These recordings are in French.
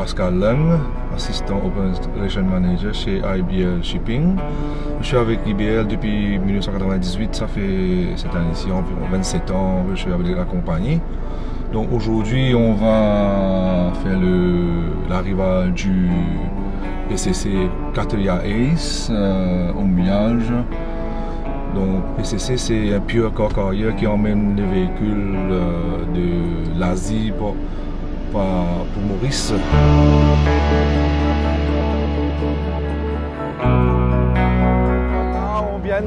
Pascal Leng, assistant Operation Manager chez IBL Shipping. Je suis avec IBL depuis 1998, ça fait cette année-ci environ 27 ans que je suis avec la compagnie. Donc aujourd'hui, on va faire l'arrivage du PCC Cattleya Ace au mouillage. Donc PCC, c'est un pure car carrier qui emmène les véhicules de l'Asie pour Maurice. On vient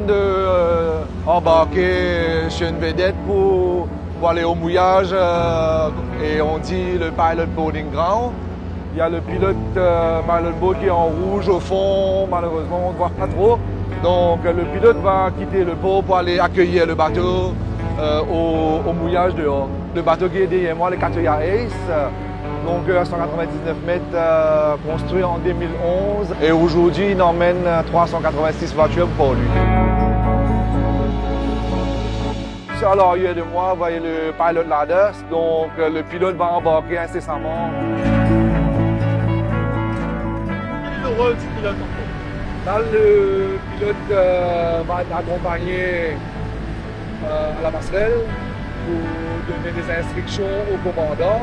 d'embarquer chez une vedette pour aller au mouillage et on dit le pilot boarding ground. Il y a le pilote pilot boat qui est en rouge au fond, malheureusement on ne voit pas trop. Donc le pilote va quitter le port pour aller accueillir le bateau au mouillage dehors. Le bateau qui est derrière moi, le Cattleya Ace, donc 199 mètres, construit en 2011. Et aujourd'hui, il emmène 386 voitures pour lui. Sur l'arrière de moi, vous voyez le pilot ladder, donc le pilote va embarquer incessamment. Quel est le rôle du pilote en fait? Là, le pilote va être accompagné à la passerelle pour donner des instructions au commandant.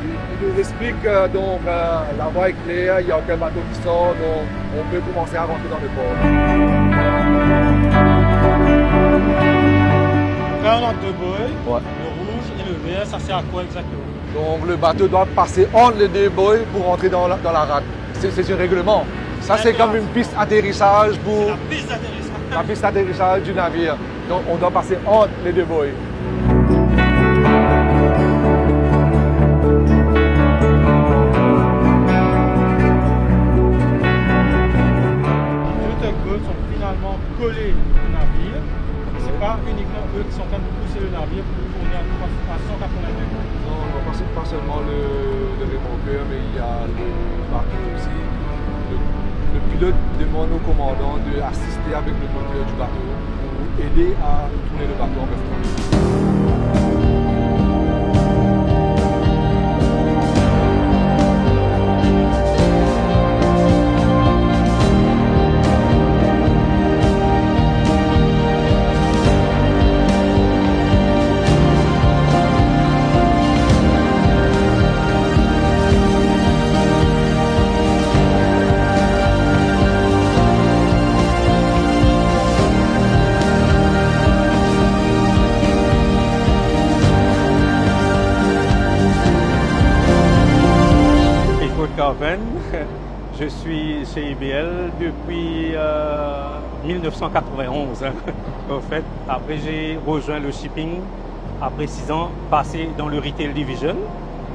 Il nous explique donc la voie est claire, il n'y a aucun bateau qui sort, donc on peut commencer à rentrer dans le port. Là on a deux buoys, Ouais. le rouge et le vert, ça sert à quoi exactement? Donc le bateau doit passer entre les deux buoys pour rentrer dans la rade. C'est un règlement. Ça c'est comme une piste d'atterrissage pour La piste d'atterrissage. la piste d'atterrissage du navire. Donc on doit passer entre les deux buoys. Les deux tugboats sont finalement collés au navire. Ce n'est pas uniquement eux qui sont en train de pousser le navire pour tourner à 180 degrés. Non, pas seulement le remorqueur, mais il y a le bateau aussi. Le pilote demande au commandant d'assister avec le moteur du bateau pour aider à tourner le bateau en même temps. Carven. Je suis chez IBL depuis 1991. En fait, après j'ai rejoint le shipping après 6 ans passé dans le retail division.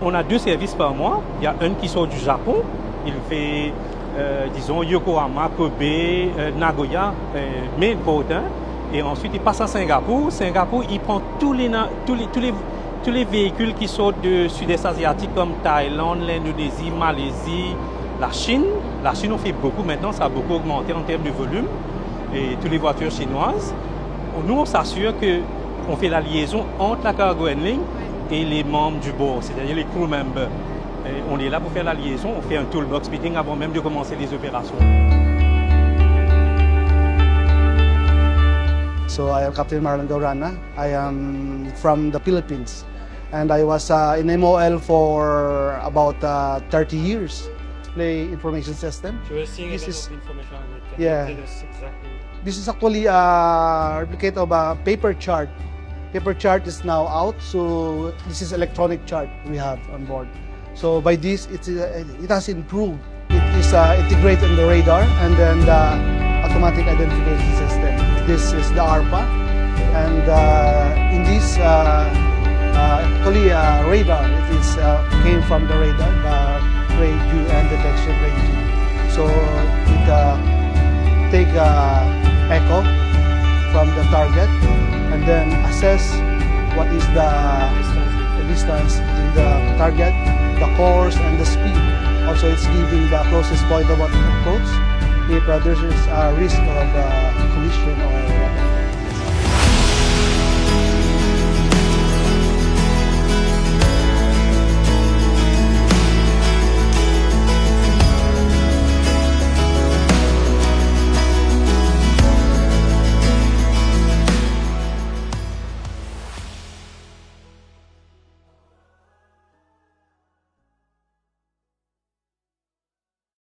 On a 2 services par mois. Il y a un qui sort du Japon. Il fait, disons, Yokohama, Kobe, Nagoya, main port. Et ensuite il passe à Singapour. Singapour, il prend tous les véhicules qui sortent du sud-est asiatique comme Thaïlande, l'Indonésie, Malaisie, la Chine. La Chine, on fait beaucoup maintenant, ça a beaucoup augmenté en termes de volume. Et toutes les voitures chinoises. Nous, on s'assure qu'on fait la liaison entre la cargo handling et les membres du bord, c'est-à-dire les crew members. Et on est là pour faire la liaison, on fait un toolbox meeting avant même de commencer les opérations. So I am Captain Marlon Gaurana. I am from the Philippines, and I was in MOL for about 30 years. Play information system. You were seeing This a lot is- of information on it. Can Yeah. you tell us exactly? This is actually a replicate of a paper chart. Paper chart is now out, so this is electronic chart we have on board. So by this, it has improved. It is integrated in the radar and then the automatic identification system. This is the ARPA, and in this actually radar, it is came from the radar, the grade U and detection grade U. So it take echo from the target and then assess what is the distance between the target, the course, and the speed. Also, it's giving the closest point of approach if there is a risk of collision or